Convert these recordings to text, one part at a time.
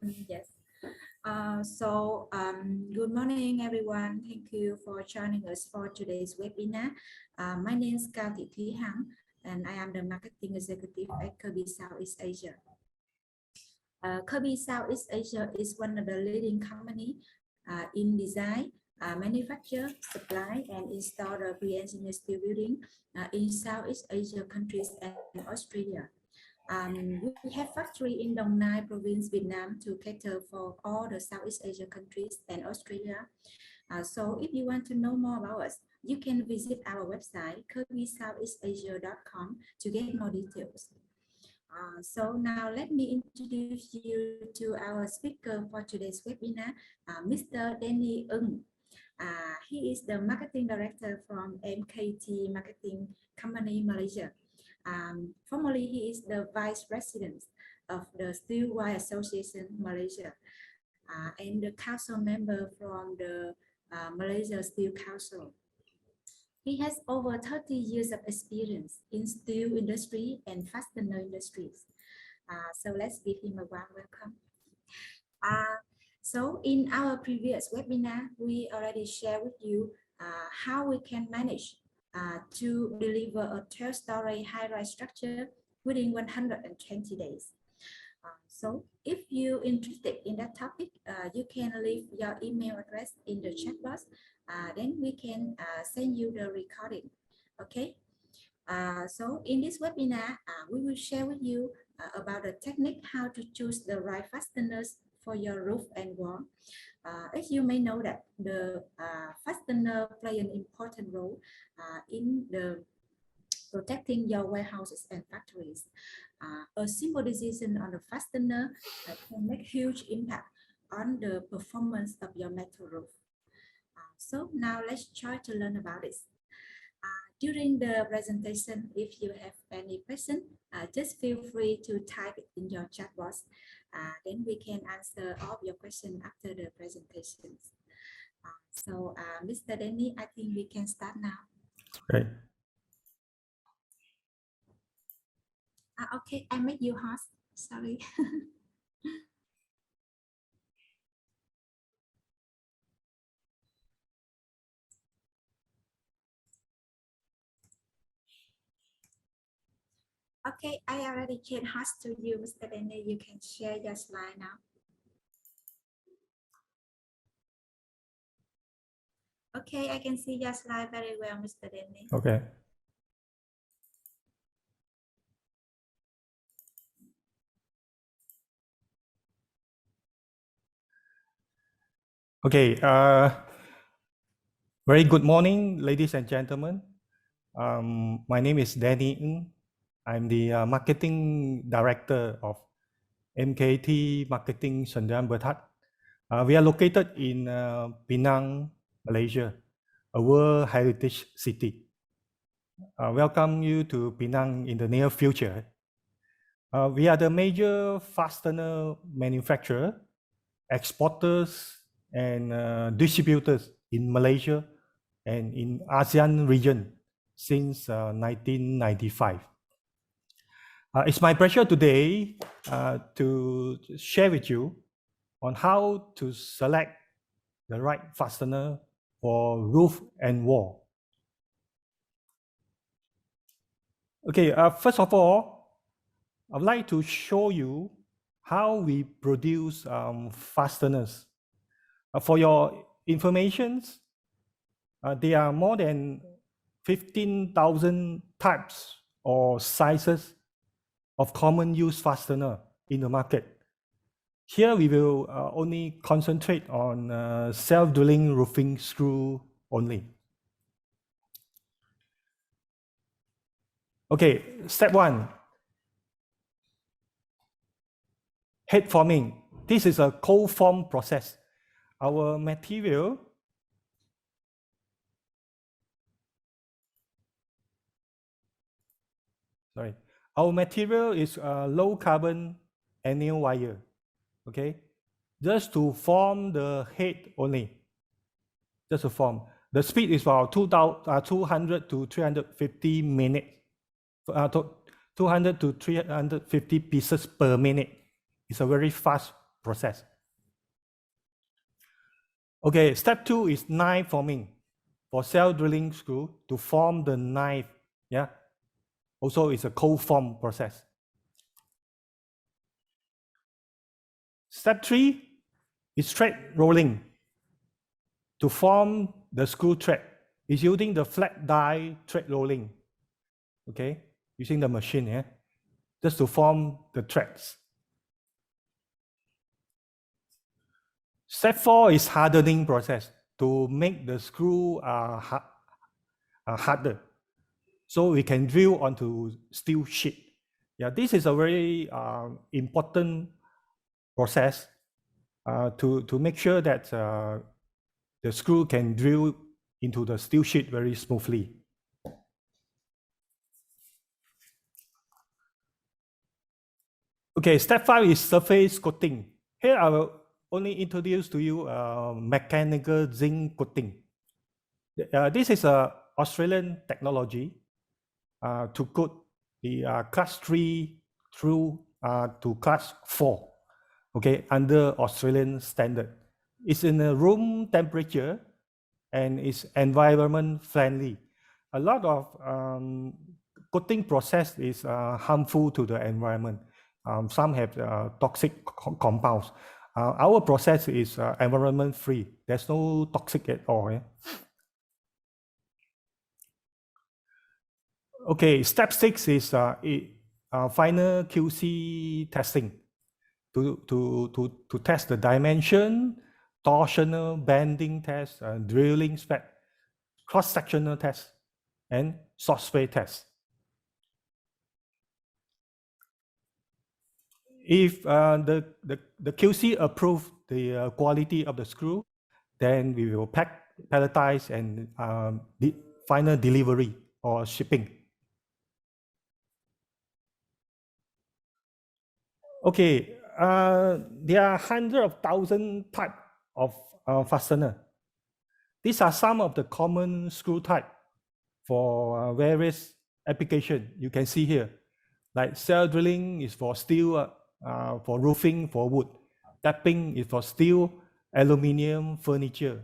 Yes. Good morning, everyone. Thank you for joining us for today's webinar. My name is Cao Thị Thúy Hằng, and I am the Marketing Executive at Kirby Southeast Asia. Kirby Southeast Asia is one of the leading companies in design, manufacture, supply, and install the pre-engineered steel building in Southeast Asia countries and Australia. We have factory in Dong Nai province, Vietnam to cater for all the Southeast Asia countries and Australia. So if you want to know more about us, you can visit our website, kirbysoutheastasia.com to get more details. So now let me introduce you to our speaker for today's webinar, Mr. Danny Ng. He is the marketing director from MKT Marketing Company, Malaysia. Formerly, he is the vice president of the Steel Wire Association Malaysia and the council member from the Malaysia Steel Council. He has over 30 years of experience in steel industry and fastener industries. So let's give him a warm welcome. So in our previous webinar, we already shared with you how we can manage to deliver a 12-story high-rise structure within 120 days. So if you're interested in that topic, you can leave your email address in the chat box. Then we can send you the recording. Okay. So in this webinar, we will share with you about the technique how to choose the right fasteners for your roof and wall. As you may know that the fastener play an important role in the protecting your warehouses and factories. A simple decision on the fastener can make huge impact on the performance of your metal roof. So now let's try to learn about this. During the presentation, if you have any question, just feel free to type it in your chat box. Then we can answer all of your questions after the presentations. Mr. Danny, I think we can start now. Okay. Okay, I made you host. Sorry. Okay, I already can host to you, Mr. Danny. You can share your slide now. Okay, I can see your slide very well, Mr. Danny. Okay. Okay. Very good morning, ladies and gentlemen. My name is Danny Ng. I'm the marketing director of MKT Marketing Sdn Bhd. We are located in Penang, Malaysia, a World Heritage City. Welcome you to Penang in the near future. We are the major fastener manufacturer, exporters, and distributors in Malaysia and in ASEAN region since 1995. It's my pleasure today to share with you on how to select the right fastener for roof and wall. Okay, first of all, I'd like to show you how we produce fasteners. For your information, there are more than 15,000 types or sizes of common use fastener in the market. Here we will only concentrate on self-drilling roofing screw only. Okay, step one. Head forming. This is a cold form process. Our material is low carbon anneal wire. Okay, just to form the head only. Just to form. The speed is about 200 to 350 minutes. 200 to 350 pieces per minute. It's a very fast process. Okay, step 2 is knife forming. For self-drilling screw, to form the knife, yeah, also it's a cold form process. Step 3 is thread rolling. To form the screw thread, is using the flat die thread rolling, okay, using the machine, yeah, just to form the threads. Step 4 is hardening process, to make the screw harder, so we can drill onto steel sheet. Yeah, this is a very important process to make sure that the screw can drill into the steel sheet very smoothly. Okay, step 5 is surface coating. Here I will only introduce to you mechanical zinc coating. This is a Australian technology to coat the class 3 through to class 4, okay, under Australian standard. It's in a room temperature and it's environment friendly. A lot of coating process is harmful to the environment. Some have toxic compounds. Our process is environment free. There's no toxic at all. Yeah? Okay, step 6 is final QC testing to test the dimension, torsional bending test, drilling spec, cross-sectional test, and soft spray test. If the QC approve the quality of the screw, then we will pack, palletize, and final delivery or shipping. Okay, there are hundreds of thousands types of fastener. These are some of the common screw type for various applications. You can see here, like cell drilling is for steel, for roofing, for wood. Tapping is for steel, aluminium, furniture.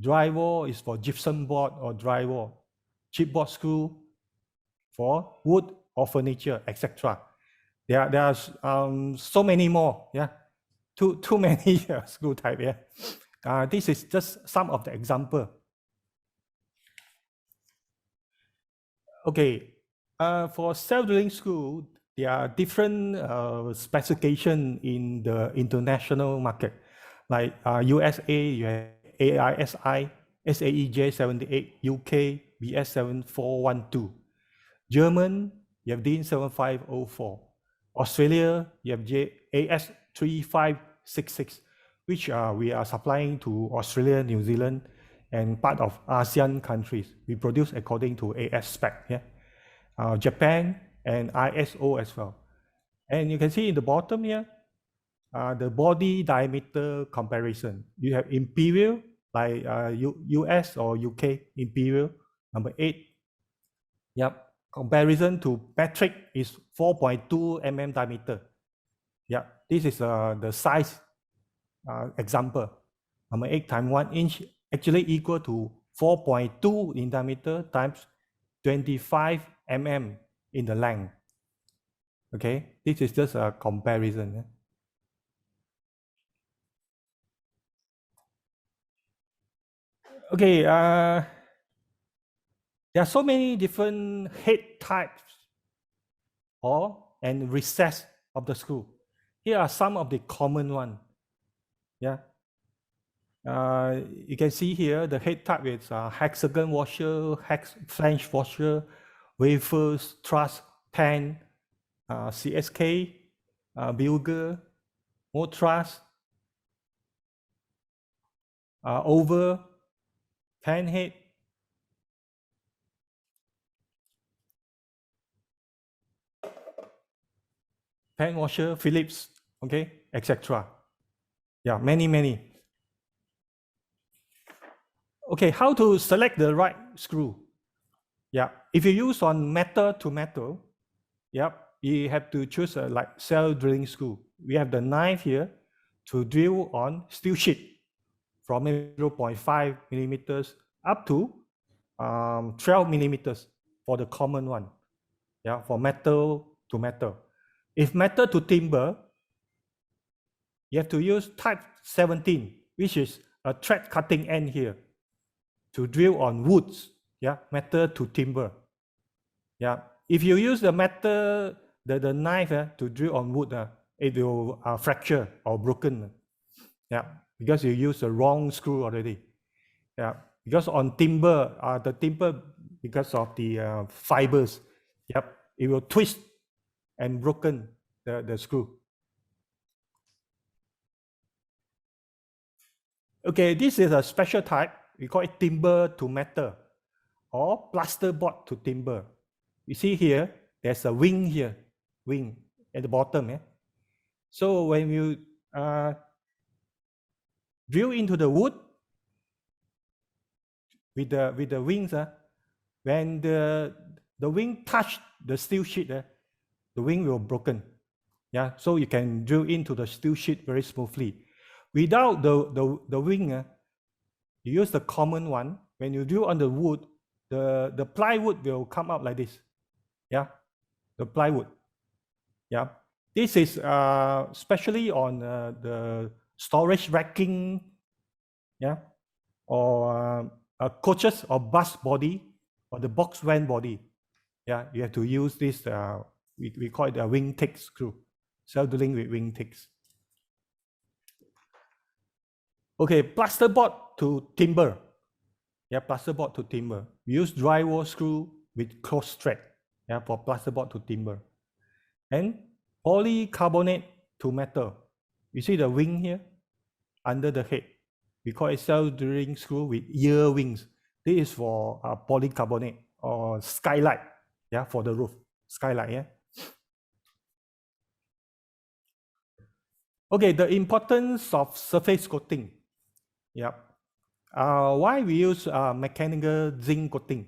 Drywall is for gypsum board or drywall. Chipboard screw for wood or furniture, etc. There are so many more. Yeah, too many screw type. Yeah, this is just some of the example. Okay, for self-drilling screw, there are different specification in the international market. Like USA, you have AISI, SAE J78, UK, BS7412. German, you have DIN 7504. Australia, you have AS3566, which we are supplying to Australia, New Zealand, and part of ASEAN countries. We produce according to AS spec, yeah? Japan and ISO as well. And you can see in the bottom here, the body diameter comparison. You have imperial, like US or UK imperial, number 8. Yep. Comparison to metric is 4.2 mm diameter. Yeah, this is the size example. Number 8 times 1 inch actually equal to 4.2 in diameter times 25 mm in the length. Okay, this is just a comparison. Okay, there are so many different head types and recess of the screw. Here are some of the common ones. Yeah. You can see here the head type is hexagon washer, flange washer, wafers, truss, pen, CSK, Bilger, more truss, over, pen head, pen washer, Phillips, okay, etc. Yeah, many. Okay, how to select the right screw? Yeah, if you use on metal to metal, yep, you have to choose like cell drilling screw. We have the knife here. to drill on steel sheet from 0.5 millimeters up to 12 millimeters for the common one. Yeah, for metal to metal. If metal to timber, you have to use type 17, which is a thread cutting end here to drill on woods. Yeah, metal to timber. Yeah, if you use the metal, the knife to drill on wood, it will fracture or broken. Yeah, because you use the wrong screw already. Yeah, because on timber, the timber, because of the fibers, yep, it will twist and broken the screw. Okay, this is a special type. We call it timber to metal or plasterboard to timber. You see here, there's a wing here, wing at the bottom. Yeah? So when you drill into the wood with the wings, when the wing touch the steel sheet, the wing will broken. Yeah, so you can drill into the steel sheet very smoothly. Without the wing, you use the common one. When you drill on the wood, the plywood will come out like this. Yeah, the plywood. Yeah, this is especially on the storage racking. Yeah, or coaches or bus body or the box van body. Yeah, you have to use this. We call it a wing tick screw. Self-drilling with wing ticks. Okay, plasterboard to timber. Yeah, plasterboard to timber. We use drywall screw with close thread. Yeah, for plasterboard to timber. And polycarbonate to metal. You see the wing here under the head. We call it self-drilling screw with ear wings. This is for polycarbonate or skylight. Yeah, for the roof. Skylight, yeah. Okay, the importance of surface coating. Yeah. Why we use mechanical zinc coating?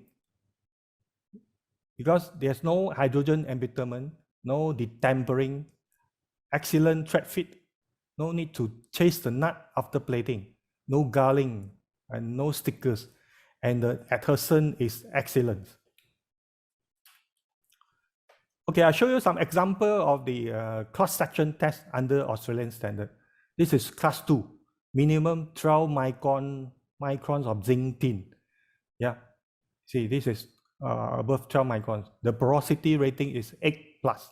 Because there's no hydrogen embitterment, no detempering, excellent thread fit, no need to chase the nut after plating, no garling, and no stickers, and the adhesion is excellent. Okay, I'll show you some example of the cross-section test under Australian standard. This is class 2, minimum 12 microns of zinc tin. Yeah, see, this is above 12 microns. The porosity rating is 8 plus.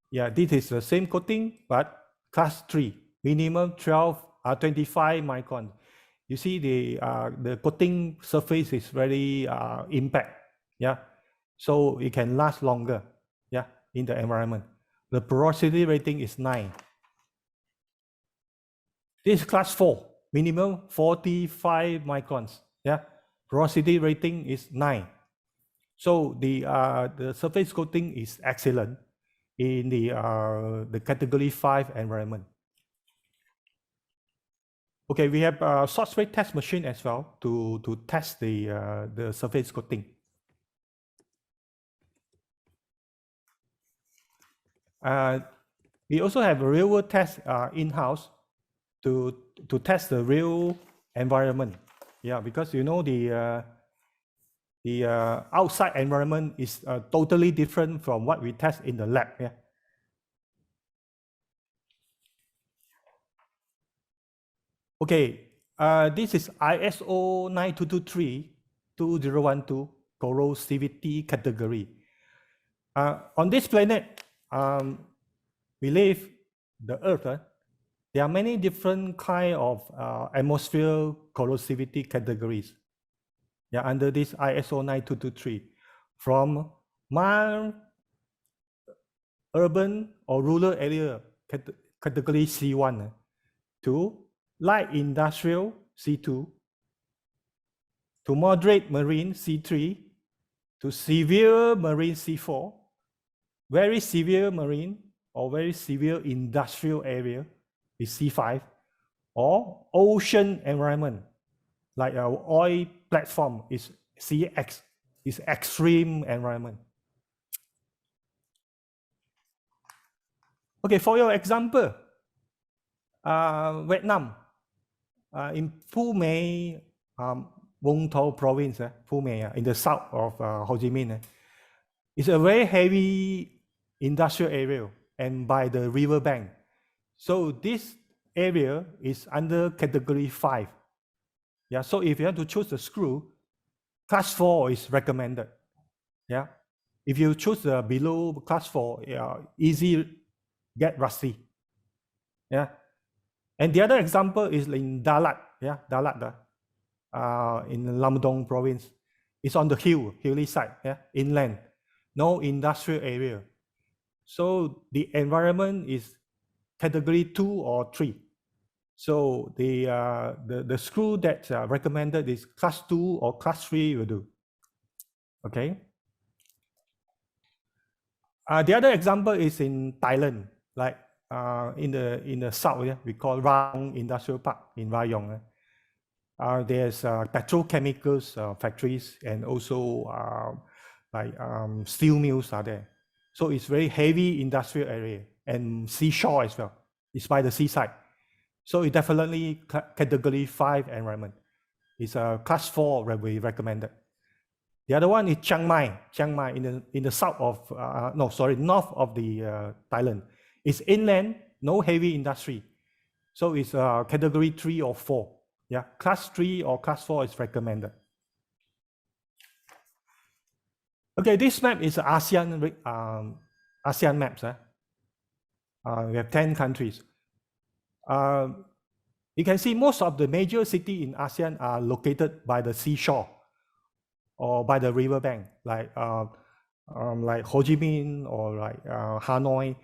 Yeah, this is the same coating, but class 3, minimum 25 microns. You see the coating surface is very impact. Yeah, so it can last longer. Yeah, in the environment. The porosity rating is 9. This is class 4, minimum 45 microns. Yeah, porosity rating is 9. So the surface coating is excellent in the category 5 environment. Okay, we have a source rate test machine as well to test the surface coating. We also have a real world test in-house to test the real environment. Yeah, because you know the outside environment is totally different from what we test in the lab. Yeah. Okay, this is ISO 9223-2012 corrosivity category. On this planet, we live the Earth. There are many different kind of atmosphere corrosivity categories. Yeah, under this ISO 9223, from mild, urban or rural area category C1 to light industrial C2, to moderate marine C3, to severe marine C4, very severe marine or very severe industrial area is C5, or ocean environment like our oil platform is CX, is extreme environment. Okay, for your example, Vietnam, in Phu My, Vung Tau province, Phu My, in the south of Ho Chi Minh, it's a very heavy industrial area and by the river bank. So this area is under category 5. Yeah, so if you have to choose the screw, class 4 is recommended. Yeah, if you choose the below class 4, easy get rusty. Yeah, and the other example is in Dalat. Yeah, Dalat, in Lamdong province. It's on the hilly side. Yeah, inland, no industrial area. So the environment is category 2 or 3. So the screw that's recommended is class 2 or class 3 will do. Okay. The other example is in Thailand, like in the south, yeah, we call Rayong Industrial Park in Rayong. There's petrochemicals factories and also like steel mills are there. So it's very heavy industrial area and seashore as well. It's by the seaside. So it definitely category 5 environment. It's a class 4 that we recommended. The other one is Chiang Mai in the south of, north of the Thailand. It's inland, no heavy industry. So it's category 3 or 4. Yeah, class 3 or class 4 is recommended. Okay, this map is ASEAN maps. We have 10 countries. You can see most of the major cities in ASEAN are located by the seashore or by the riverbank, like Ho Chi Minh or like Hanoi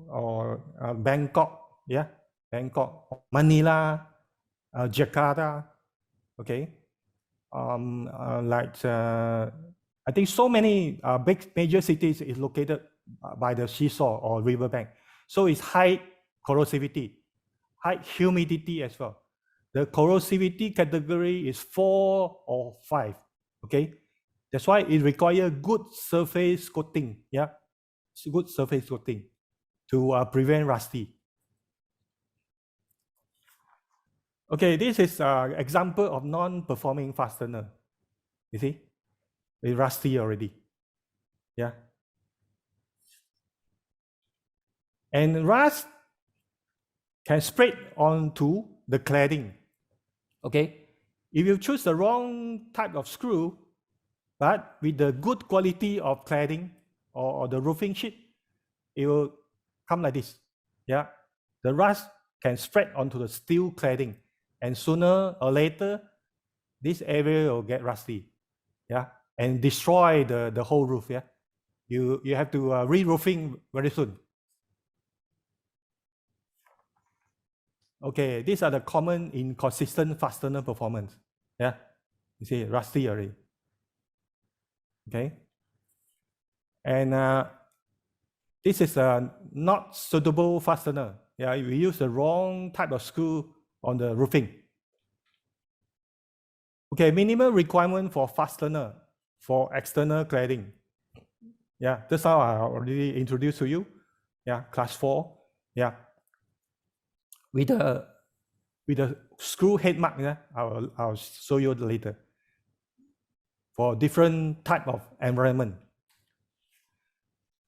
or Bangkok, yeah, Bangkok, Manila, Jakarta, okay, I think so many big major cities is located by the seashore or riverbank. So it's high corrosivity, high humidity as well. The corrosivity category is 4 or 5. Okay, that's why it requires good surface coating. Yeah, good surface coating to prevent rusty. Okay, this is an example of non-performing fastener. You see, it's rusty already. Yeah, and rust can spread onto the cladding. Okay, if you choose the wrong type of screw, but with the good quality of cladding or the roofing sheet, it will come like this. Yeah, the rust can spread onto the steel cladding, and sooner or later, this area will get rusty. Yeah, and destroy the whole roof. Yeah, you have to re-roofing very soon. Okay, these are the common inconsistent fastener performance. Yeah, you see rusty already. Okay, and this is a not suitable fastener. Yeah, we use the wrong type of screw on the roofing. Okay, minimum requirement for fastener for external cladding. Yeah, that's how I already introduced to you. Yeah, class 4. Yeah, with the screw head mark. Yeah, I'll show you later. For different type of environment.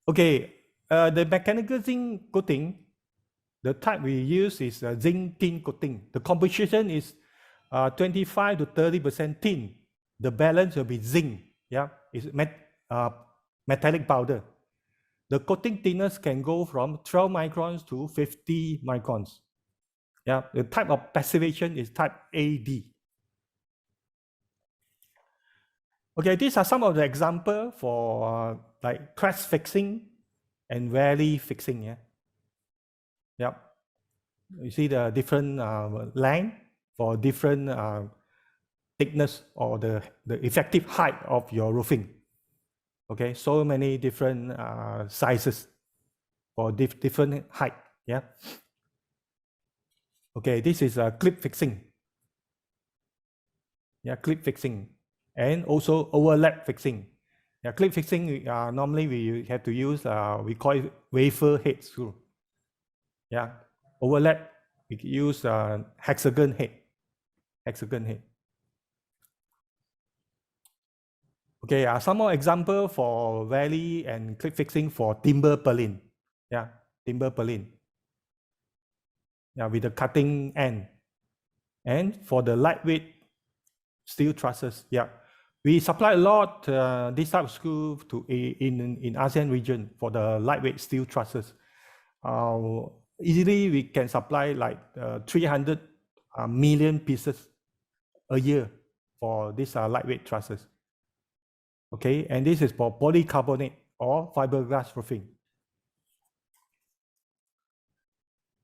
Okay, the mechanical zinc coating, the type we use is zinc tin coating. The composition is 25 to 30% tin. The balance will be zinc. Yeah, it's metallic powder. The coating thickness can go from 12 microns to 50 microns. Yeah, the type of passivation is type AD. Okay, these are some of the examples for like crest fixing and valley fixing. Yeah. Yep. You see the different length for different thickness or the effective height of your roofing. Okay, so many different sizes for different height. Yeah. Okay, this is clip fixing. Yeah, clip fixing and also overlap fixing. Yeah, clip fixing normally we have to use we call it wafer head screw. Yeah, overlap, we use hexagon head. Okay, some more example for valley and clip fixing for timber purlin. Yeah, timber purlin. Yeah, with the cutting end. And for the lightweight steel trusses, yeah, we supply a lot this type of screw to in ASEAN region for the lightweight steel trusses. Easily we can supply like 300 million pieces a year for these lightweight trusses. Okay, and this is for polycarbonate or fiberglass roofing.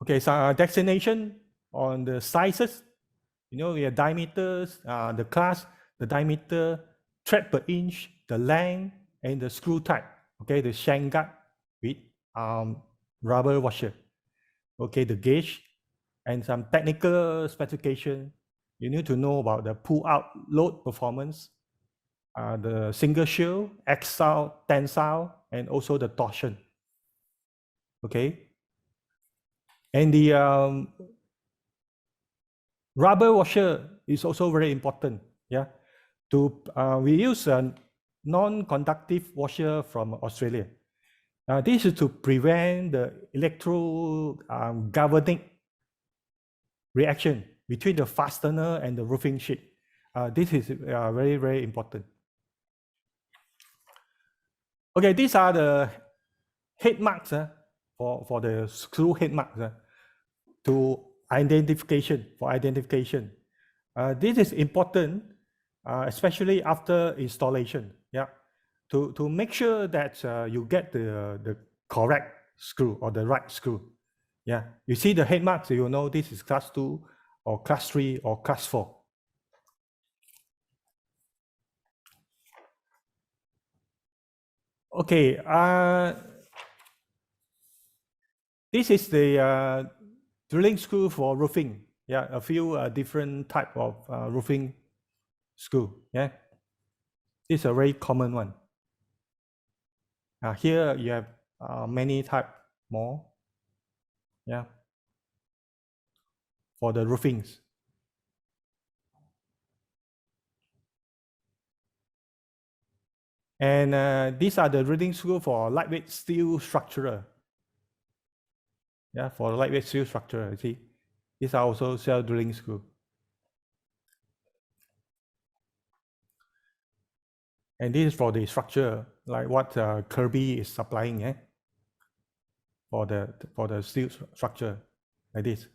Okay, so destination on the sizes, you know, we have diameters, the class, the diameter, thread per inch, the length, and the screw type. Okay, the shank guard with rubber washer. Okay, the gauge, and some technical specification. You need to know about the pull-out load performance, the single shield, axial, tensile, and also the torsion. Okay, and the rubber washer is also very important. Yeah, we use a non-conductive washer from Australia. This is to prevent the electrogalvanic reaction between the fastener and the roofing sheet. This is very, very important. Okay, these are the head marks for the screw head marks for identification. This is important, especially after installation. Yeah, to make sure that you get the correct screw or the right screw. Yeah, you see the head marks, you know this is class 2 or class 3 or class 4. Okay, this is the drilling screw for roofing. Yeah, a few different type of roofing screw. Yeah, this is a very common one. Here you have many type more. Yeah, for the roofings. And these are the drilling screw for lightweight steel structural. Yeah, for lightweight steel structure, you see, these are also cell drilling screw. And this is for the structure, like what Kirby is supplying, for the steel structure, like this.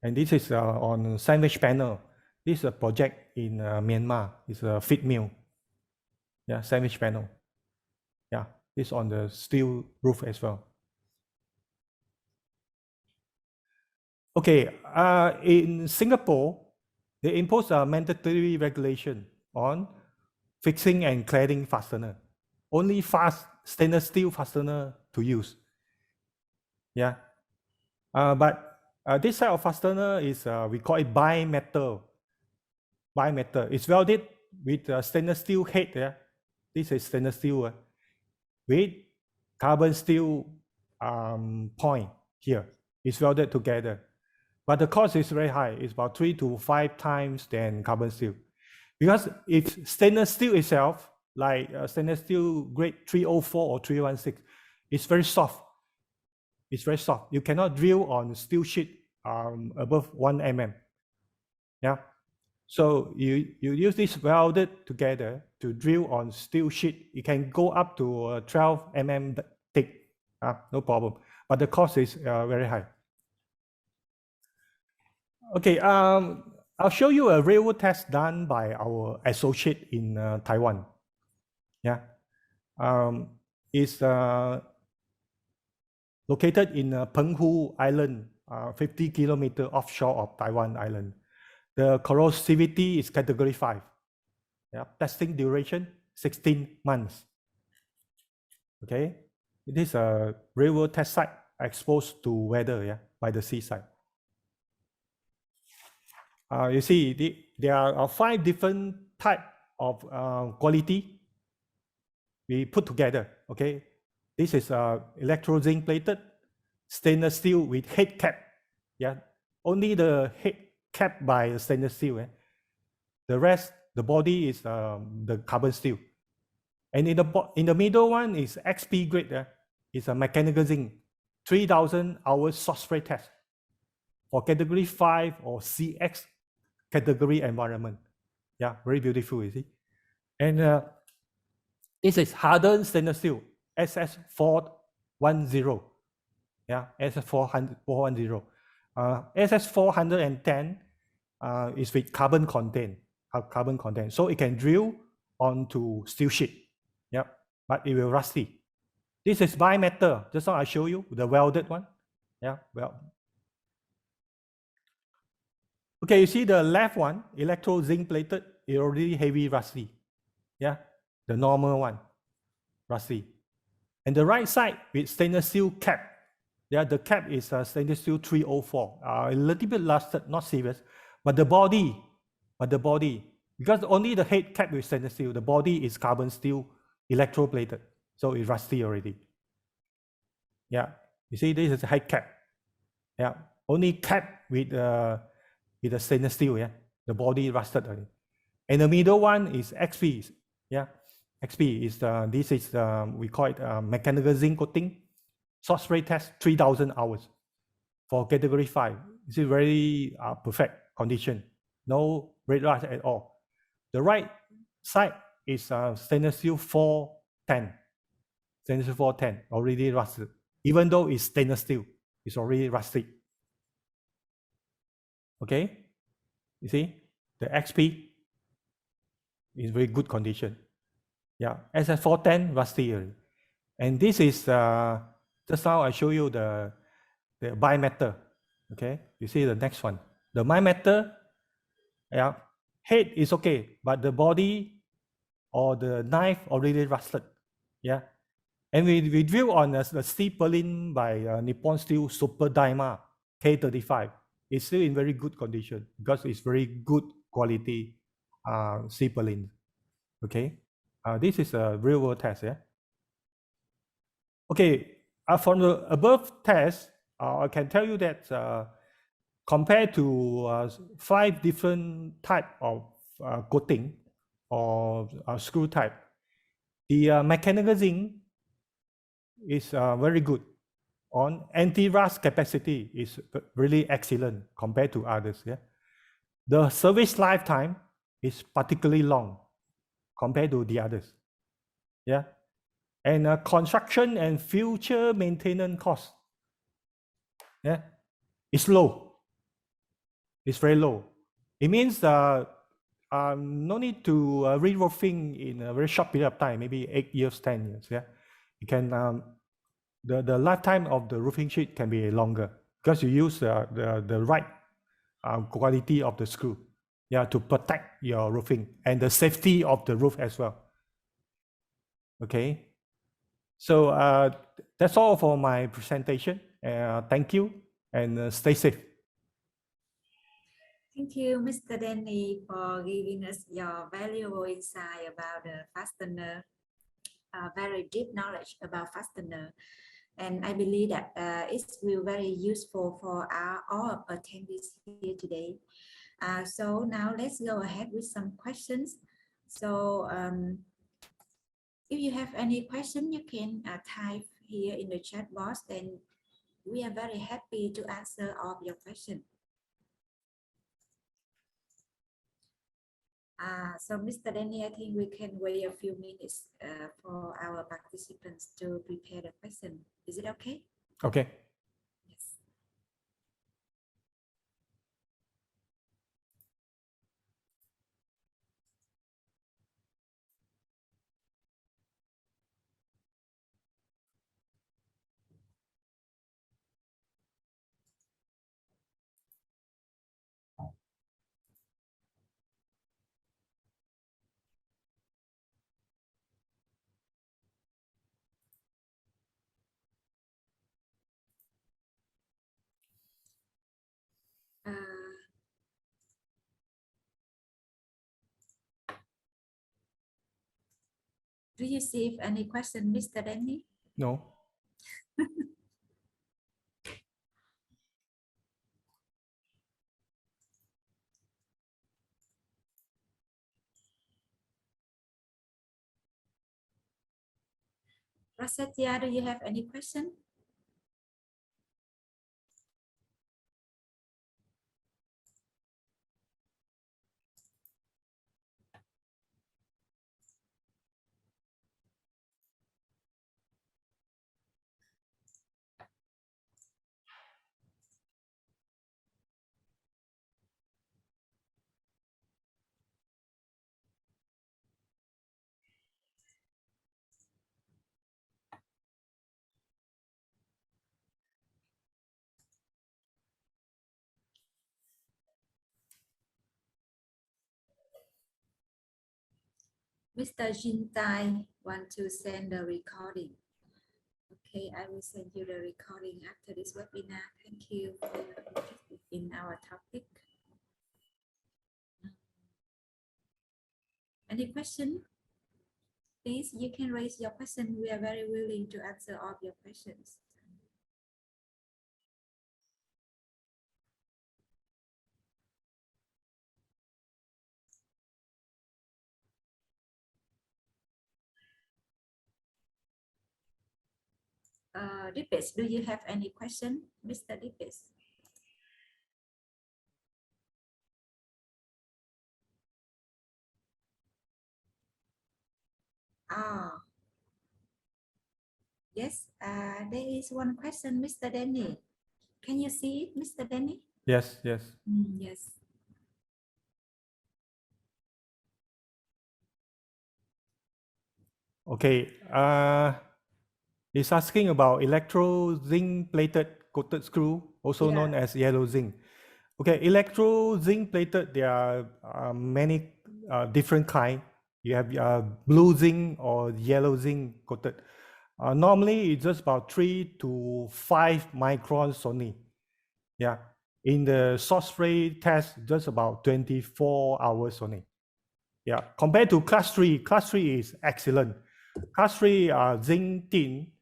And this is on sandwich panel. This is a project in Myanmar. It's a feed mill. Yeah, sandwich panel. Yeah, this on the steel roof as well. Okay, in Singapore, they impose a mandatory regulation on fixing and cladding fastener. Only stainless steel fastener to use. Yeah, but this type of fastener is we call it bimetal. Bimetal. It's welded with stainless steel head. Yeah, this is stainless steel with carbon steel point here. It's welded together, but the cost is very high. It's about 3 to 5 times than carbon steel, because if stainless steel itself, like stainless steel grade 304 or 316, it's very soft. It's very soft. You cannot drill on steel sheet above 1 mm. Yeah. So you use this welded together to drill on steel sheet. You can go up to 12 mm thick. No problem. But the cost is very high. Okay. I'll show you a railroad test done by our associate in Taiwan. Yeah. It's located in Penghu Island, 50 kilometer offshore of Taiwan Island. The corrosivity is category 5. Yeah, testing duration 16 months. Okay, it is a railroad test site exposed to weather, by the seaside. You see, there are 5 different type of quality we put together. Okay, this is electro zinc plated. stainless steel with head cap. Yeah, only the head cap by stainless steel. The rest, the body is the carbon steel. And in the middle one is XP grade. It's a mechanical zinc, 3,000 hours soft spray test for category 5 or CX category environment. Yeah, very beautiful, you see. And this is hardened stainless steel, SS410. Yeah, SS410. SS410 is with carbon content, so it can drill onto steel sheet. Yeah, but it will rusty. This is bimetal. Just now I show you the welded one. Yeah, well. Okay, you see the left one, electro zinc plated, it already heavy rusty. Yeah, the normal one, rusty. And the right side with stainless steel cap. Yeah, the cap is stainless steel 304. A little bit rusted, not serious. But the body, because only the head cap is stainless steel, the body is carbon steel, electroplated. So it's rusty already. Yeah, you see, this is a head cap. Yeah, only cap with the stainless steel. Yeah, the body rusted already. And the middle one is XP. Yeah, XP is this is we call it mechanical zinc coating. Soft spray test 3,000 hours for category 5. This is very perfect condition. No red rust at all. The right side is stainless steel 410. Stainless steel 410 already rusted. Even though it's stainless steel, it's already rusty. Okay, you see the XP is very good condition. Yeah, SS410 rusty already. And this is just now I show you the bimetal. Okay, you see the next one. The bimetal, yeah, head is okay, but the body or the knife already rusted. Yeah, and we drill on the steel purlin by Nippon Steel Super Daima K35. It's still in very good condition because it's very good quality steel purlin. Okay, this is a real world test. Yeah. Okay, from the above test, I can tell you that compared to 5 different type of coating or screw type, the mechanical zinc is very good. On anti-rust capacity is really excellent compared to others. Yeah, the service lifetime is particularly long compared to the others. Yeah, and construction and future maintenance cost, yeah, is low. It's very low. It means no need to re-roofing in a very short period of time, maybe 8 years, 10 years. Yeah, you can the lifetime of the roofing sheet can be longer because you use the right quality of the screw. Yeah, to protect your roofing and the safety of the roof as well. Okay, so that's all for my presentation. Thank you and stay safe. Thank you, Mr. Danny, for giving us your valuable insight about the fastener, very deep knowledge about fastener. And I believe that it will be very useful for all attendees here today. So now let's go ahead with some questions. So if you have any question, you can type here in the chat box, and we are very happy to answer all of your questions. So Mr. Danny, I think we can wait a few minutes for our participants to prepare the question. Is it okay? Okay. Yes. Do you see any question, Mr. Danny? No. Prasetya, do you have any question? Mr. Jintai want to send the recording. Okay, I will send you the recording after this webinar. Thank you for your interest in our topic. Any question? Please, you can raise your question. We are very willing to answer all your questions. Dipes, do you have any question, Mr. Dipes? Ah, yes, there is one question, Mr. Denny. Can you see it, Mr. Denny? Yes, yes. Yes. Okay. It's asking about electro zinc plated coated screw, also known as yellow zinc. Okay, electro zinc plated, there are many different kind. You have blue zinc or yellow zinc coated. Normally, it's just about 3 to 5 microns only. Yeah. In the short spray test, just about 24 hours only. Yeah. Compared to class 3 is excellent. Class 3 zinc tin,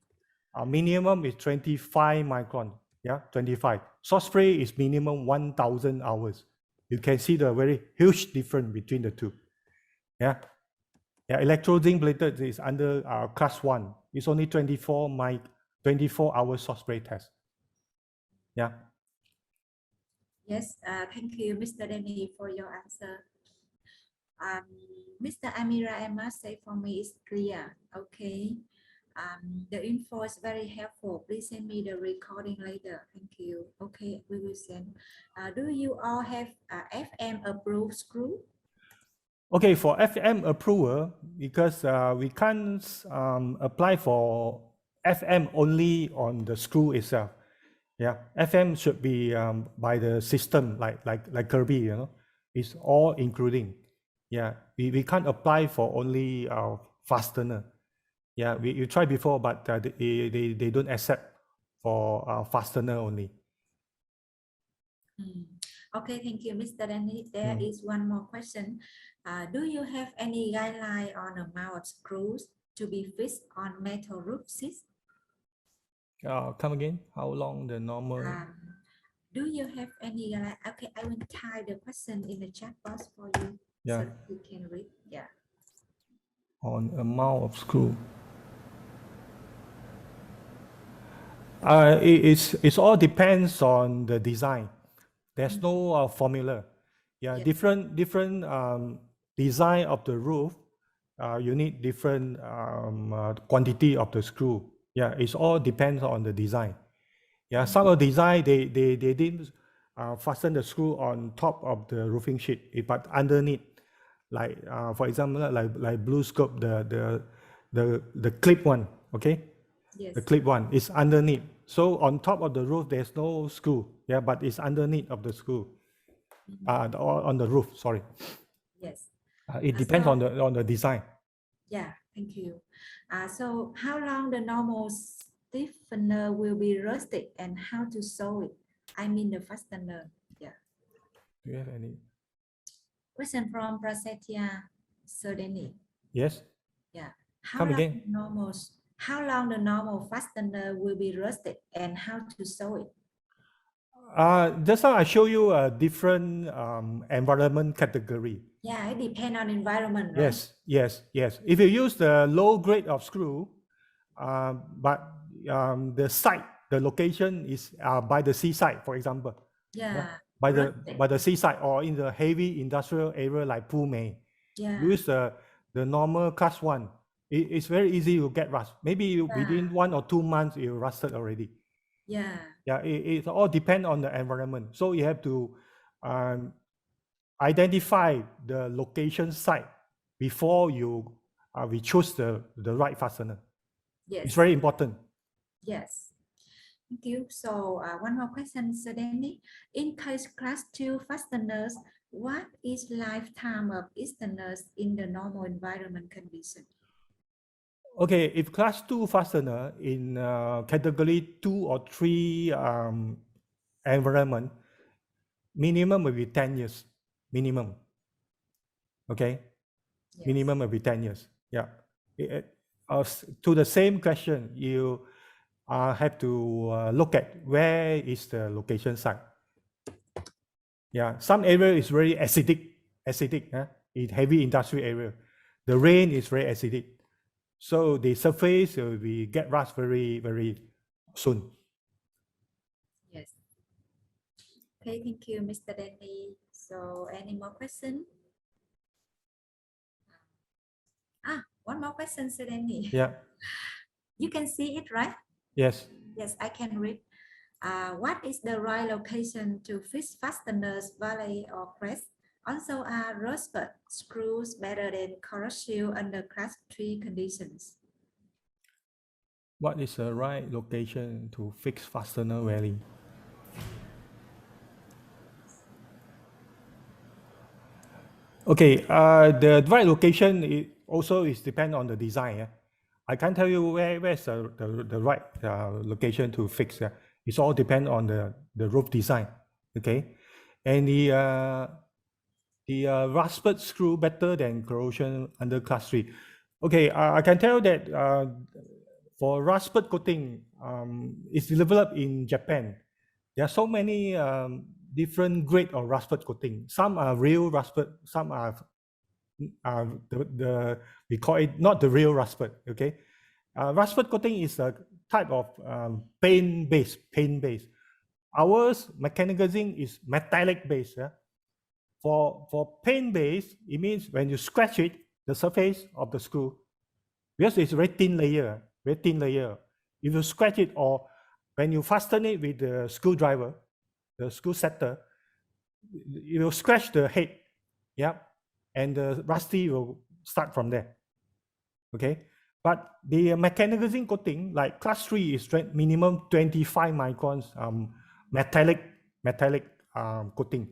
minimum is 25 micron. Yeah, 25. Short spray is minimum 1,000 hours. You can see the very huge difference between the two. Yeah. Yeah, electro zinc plated is under class 1. It's only 24 hours short spray test. Yeah. Yes, thank you, Mr. Denny, for your answer. Mr. Amira, I must say for me it's clear. Okay. The info is very helpful. Please send me the recording later. Thank you. Okay, we will send. Do you all have FM approved screw? Okay, for FM approval, because we can't apply for FM only on the screw itself. Yeah, FM should be by the system, like Kirby, you know, it's all including. Yeah, we can't apply for only fastener. Yeah, we tried before, but they don't accept for fastener only. Okay, thank you, Mr. Danny. There is one more question. Do you have any guideline on the amount of screws to be fixed on metal roofs? Come again? How long the normal? Do you have any guideline? Okay, I will type the question in the chat box for you so that you can read. Yeah. On amount of screw. It all depends on the design. There's no formula. Yeah, different design of the roof. You need different quantity of the screw. Yeah, it all depends on the design. Yeah, some of the design they didn't fasten the screw on top of the roofing sheet, but underneath. Like for example, like blue scope, the clip one. Okay. Yes. The clip one is underneath. So on top of the roof, there's no screw. Yeah, but it's underneath of the screw. On the roof, sorry. Yes. It depends on the design. Yeah, thank you. So how long the normal stiffener will be rusted and how to sew it? I mean the fastener. Yeah. Do you have any? Question from Prasetya Serdeni. Yes. Yeah. Come again. How long the normal fastener will be rusted and how to sew it? Just now I show you a different environment category. Yeah, it depends on environment, right? Yes. If you use the low grade of screw, but the site, the location is by the seaside, for example. Yeah. By Rustic. the seaside or in the heavy industrial area like Pune. Yeah. Use the normal class 1. It's very easy to get rust. Maybe within 1 or 2 months it rusted already. Yeah. Yeah, it all depends on the environment. So you have to identify the location site before you we choose the right fastener. Yes. It's very important. Yes. Thank you. So one more question, Sir Danny. In case class 2 fasteners, what is lifetime of fasteners in the normal environment condition? Okay, if class 2 fastener in category 2 or 3 environment, minimum will be 10 years. Minimum. Okay? Yes. Minimum will be 10 years. Yeah. To the same question, you have to look at where is the location site. Yeah, some area is very acidic, in heavy industrial area. The rain is very acidic. So the surface will be get rust very, very soon. Yes. Okay, thank you, Mr. Danny. So any more question? One more question, Sir Danny. Yeah. You can see it, right? Yes. Yes, I can read. What is the right location to fix fasteners, valley or crest? Also, are rusted screws better than corrosive under class 3 conditions? What is the right location to fix fastener valley? Okay, the right location also is depend on the design. I can't tell you where's the right location to fix. It's all depend on the roof design. Okay, and the rusted screw better than corrosion under class 3. Okay, I can tell that for rusted coating, it's developed in Japan. There are so many different grade of rusted coating. Some are real rusted, some are we call it not the real rusted. Okay, rusted coating is a type of paint base. Ours mechanical zinc is metallic base. Yeah? For paint base, it means when you scratch it, the surface of the screw, because it's very thin layer. If you scratch it or when you fasten it with the screwdriver, the screw setter, you will scratch the head, yeah, and the rusty will start from there. Okay, but the mechanical zinc coating, like class 3, is minimum 25 microns metallic coating.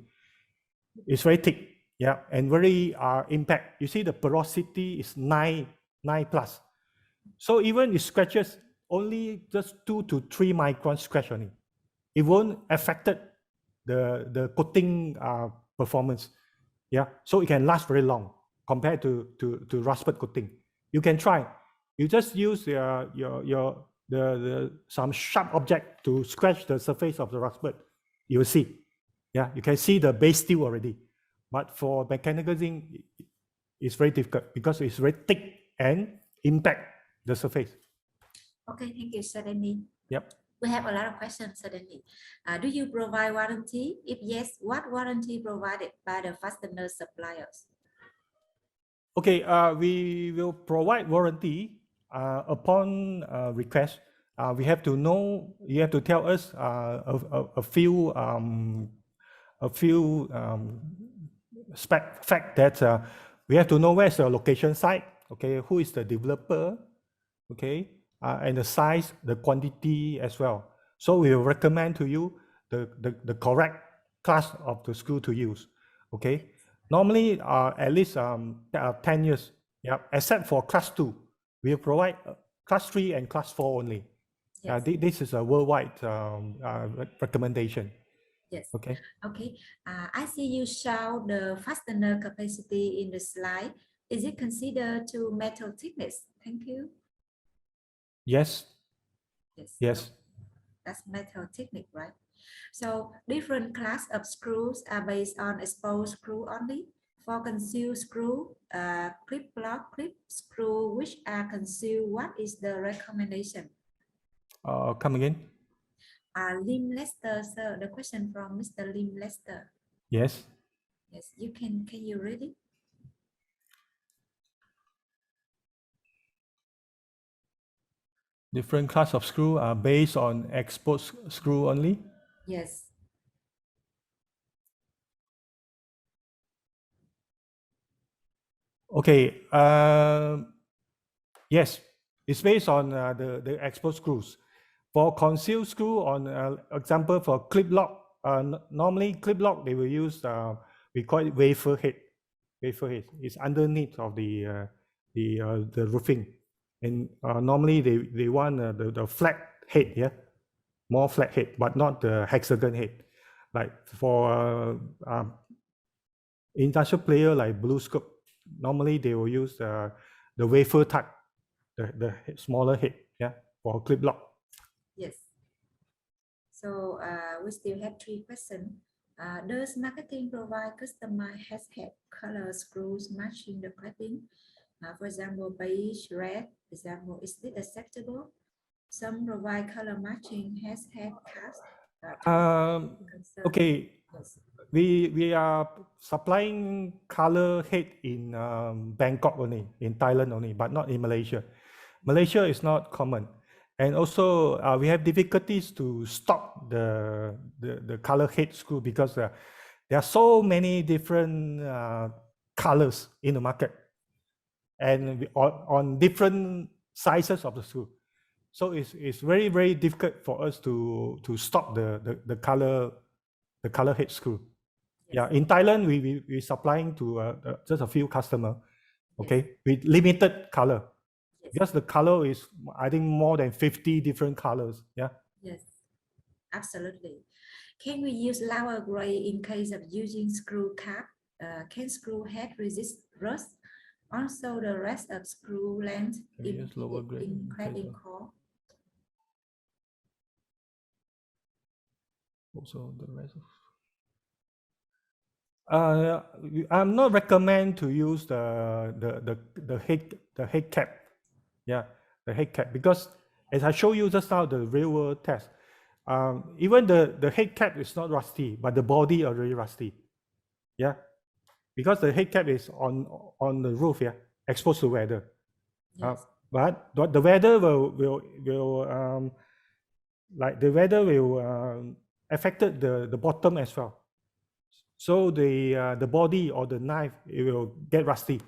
It's very thick, yeah, and very impact. You see the porosity is 9 plus. So even if scratches only just 2 to 3 micron scratch on it, it won't affect the coating performance. Yeah, so it can last very long compared to rusted coating. You can try. You just use some sharp object to scratch the surface of the rusted. You will see. Yeah, you can see the base steel already. But for mechanical zinc, it's very difficult because it's very thick and impact the surface. Okay, thank you, Sir Danny. Yep. We have a lot of questions, Sir Danny. Do you provide warranty? If yes, what warranty provided by the fastener suppliers? Okay, we will provide warranty upon request. We have to know. You have to tell us a few fact that we have to know where's the location site. Okay, who is the developer? Okay, and the size, the quantity as well. So we will recommend to you the correct class of the screw to use. Okay, normally at least 10 years. Yeah, except for class 2, we will provide class 3 and class 4 only. Yes. This is a worldwide recommendation. Yes. Okay. Okay. I see you show the fastener capacity in the slide. Is it considered to metal thickness? Thank you. Yes. Yes. Yes. That's metal technique, right? So different class of screws are based on exposed screw only. For concealed screw, clip block, clip screw, which are concealed, what is the recommendation? Come again? Lim Lester, sir. The question from Mr. Lim Lester. Yes. Yes, you can you read it? Different class of screw are based on exposed screw only. Yes. Okay. Yes, it's based on the exposed screws. For concealed screw, on example for clip lock, normally clip lock they will use we call it wafer head. Wafer head is underneath of the roofing, and normally they want the flat head, yeah, more flat head, but not the hexagon head. Like for industrial player like Blue Scope, normally they will use the wafer type, the smaller head, yeah, for clip lock. Yes. So we still have 3 questions. Does marketing provide customized head color screws matching the cladding? For example, beige, red, example, is this acceptable? Some provide color matching head cast. Okay, Yes. we are supplying color head in Bangkok only, in Thailand only, but not in Malaysia. Malaysia is not common, and also we have difficulties to stock the color head screw because there are so many different colors in the market, and on different sizes of the screw. So it's very difficult for us to stock the color head screw. Yes. Yeah, in Thailand we supplying to just a few customer, okay, with limited color. Yes. Because the color is, I think, more than 50 different colors. Yeah. Yes, absolutely. Can we use lower gray in case of using screw cap? Can screw head resist rust? Also, the rest of screw length Can we use lower grade in in case cladding of- core. Also the rest of. I'm not recommend to use the head cap. Yeah, the head cap, because as I show you just now the real world test, even the head cap is not rusty, but the body already rusty. Yeah, because the head cap is on the roof, yeah, exposed to weather. Yes. But the weather will like the weather will affected the bottom as well. So the body or the knife, it will get rusty.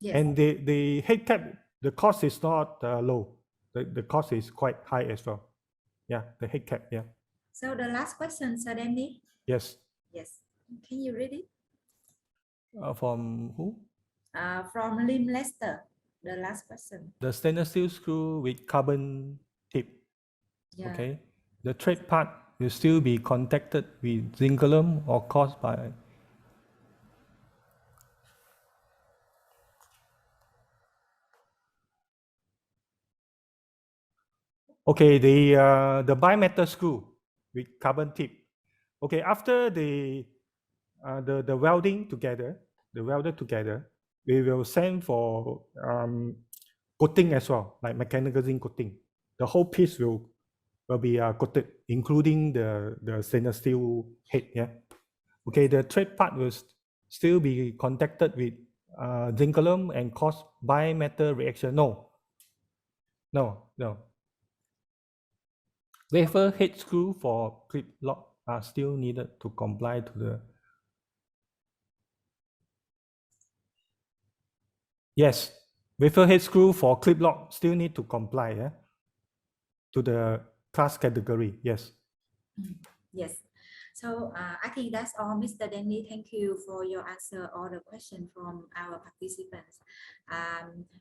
Yes. And the head cap, the cost is not low. The cost is quite high as well. Yeah, the head cap. Yeah. So the last question, Sir Danny. Yes. Yes. Can you read it? From who? From Lim Lester. The last question. The stainless steel screw with carbon tip. Yeah. Okay. The thread part will still be contacted with zinc or caused by. Okay, the bimetal screw with carbon tip. Okay, after the welding together, we will send for coating as well, like mechanical zinc coating. The whole piece will be coated, including the stainless steel head. Yeah. Okay, the thread part will still be contacted with zinc and cause bimetal reaction. No. Wafer head screw for clip lock are still needed to comply to the. Yes, wafer head screw for clip lock still need to comply, yeah, to the class category. Yes. Yes. So I think that's all, Mr. Danny. Thank you for your answer all the questions from our participants.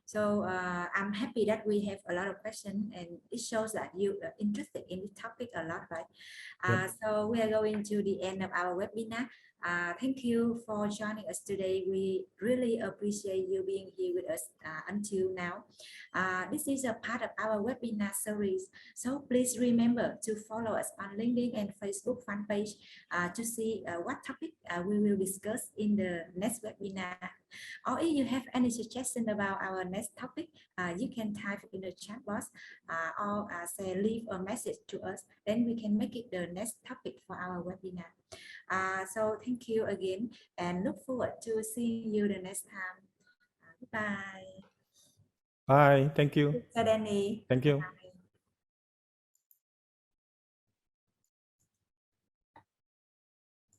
So I'm happy that we have a lot of questions, and it shows that you are interested in this topic a lot, right? Yep. So we are going to the end of our webinar. Thank you for joining us today. We really appreciate you being here with us until now. This is a part of our webinar series, so please remember to follow us on LinkedIn and Facebook fan page to see what topic we will discuss in the next webinar. Or if you have any suggestion about our next topic, you can type in the chat box or say leave a message to us. Then we can make it the next topic for our webinar. So thank you again and look forward to seeing you the next time. Goodbye. Bye. Thank you. Danny. Thank you.